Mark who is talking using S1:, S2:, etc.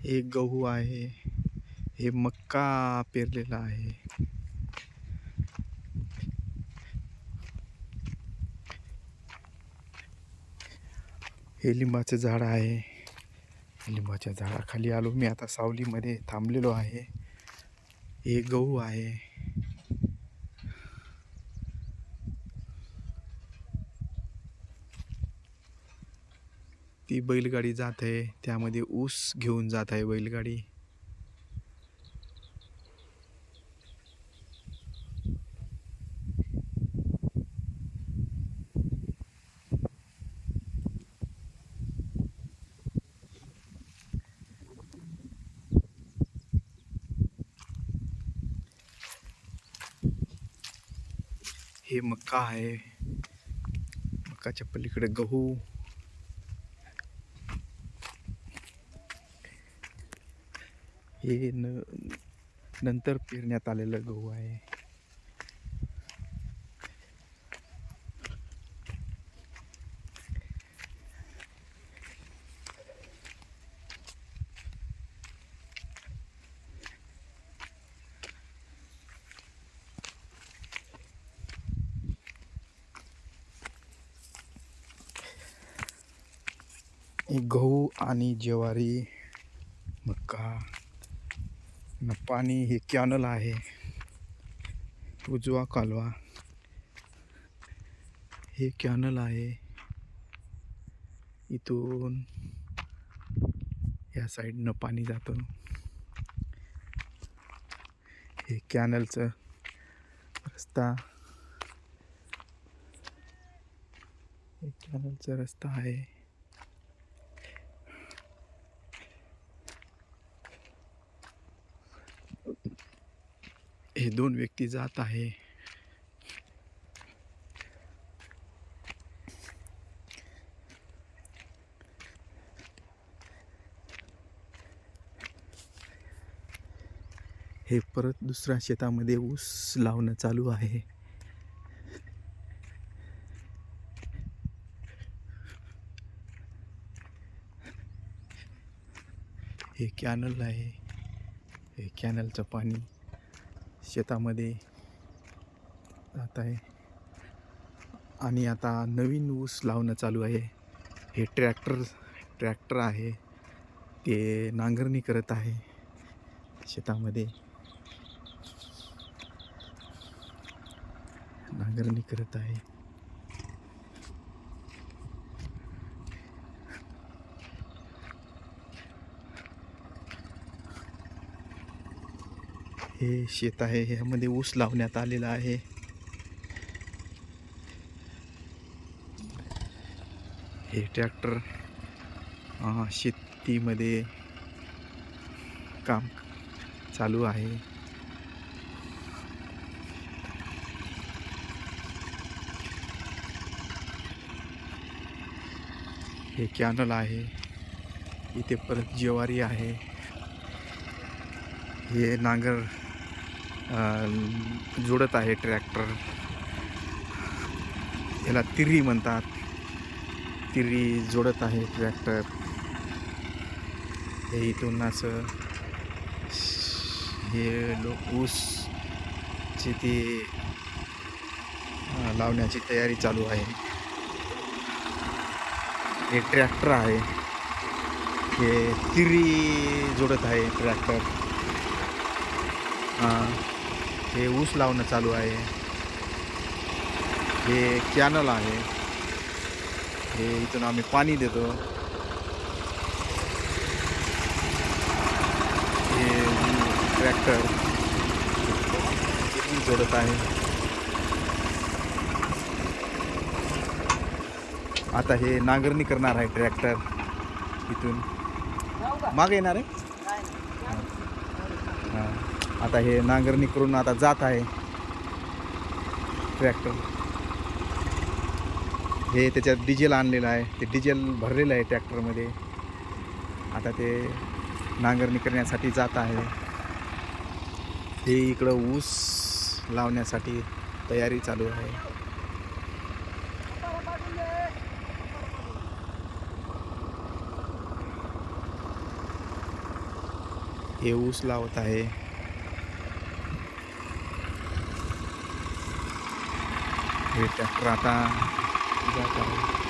S1: हे गहू आहे. हे मक्का पेरलेला आहे. हे लिंबाचं झाड आहे. लिंबाच्या झाडाखाली आलो मी आता, सावलीमध्ये थांबलेलो आहे. हे गहू आहे. ती बैलगाडी जात आहे, त्यामध्ये ऊस घेऊन जात आहे बैलगाडी. हे मक्का आहे. मक्काच्या पलीकडे गहू. हे नंतर पेरण्यात आलेलं गहू आहे. गहू आणि ज्वारी, मक्का न पाणी. हे कॅनल आहे, उजवा कालवा. हे कॅनल आहे. इथून या साईडनं पाणी जातं. हे कॅनलचं रस्ता. हे कॅनलचा रस्ता आहे. हे दोन व्यक्ती जात आहे. हे परत दुसऱ्या शेतामध्ये ऊस लावणं चालू आहे. हे कॅनल आहे. हे कॅनलचं पाणी शेतामध्ये जात आहे. आणि आता नवीन ऊस लावणं चालू आहे. हे ट्रॅक्टर आहे, ते नांगरणी करत आहे शेतामध्ये. नांगरणी करत आहे. हे शेत आहे, ह्यामध्ये ऊस लावण्यात आलेला आहे. हे ट्रॅक्टर शेतीमध्ये काम चालू आहे. हे कॅनल आहे. इथे परत ज्वारी आहे. हे नांगर जोडत आहे ट्रॅक्टर. याला तिरी म्हणतात. तिरी जोडत आहे ट्रॅक्टर. हे इथून असं हे ऊसची ती लावण्याची तयारी चालू आहे. हे ट्रॅक्टर आहे. हे तिरी जोडत आहे ट्रॅक्टर. हे ऊस लावणं चालू आहे. हे कॅनल आहे. हे इथून आम्ही पाणी देतो. हे ट्रॅक्टर जोडत आहे. आता हे नांगरणी करणार आहे ट्रॅक्टर. इथून मागे येणार आहे. आता हे नांगरणी करून आता जात आहे ट्रॅक्टर. हे त्याच्यात डिझेल आणलेलं आहे. ते डिझेल भरलेलं आहे ट्रॅक्टरमध्ये. आता ते नांगरणी करण्यासाठी जात आहे. हे इकडं ऊस लावण्यासाठी तयारी चालू आहे. हे ऊस लावत आहे. हे ट्रॅक्टर आता जात आहे.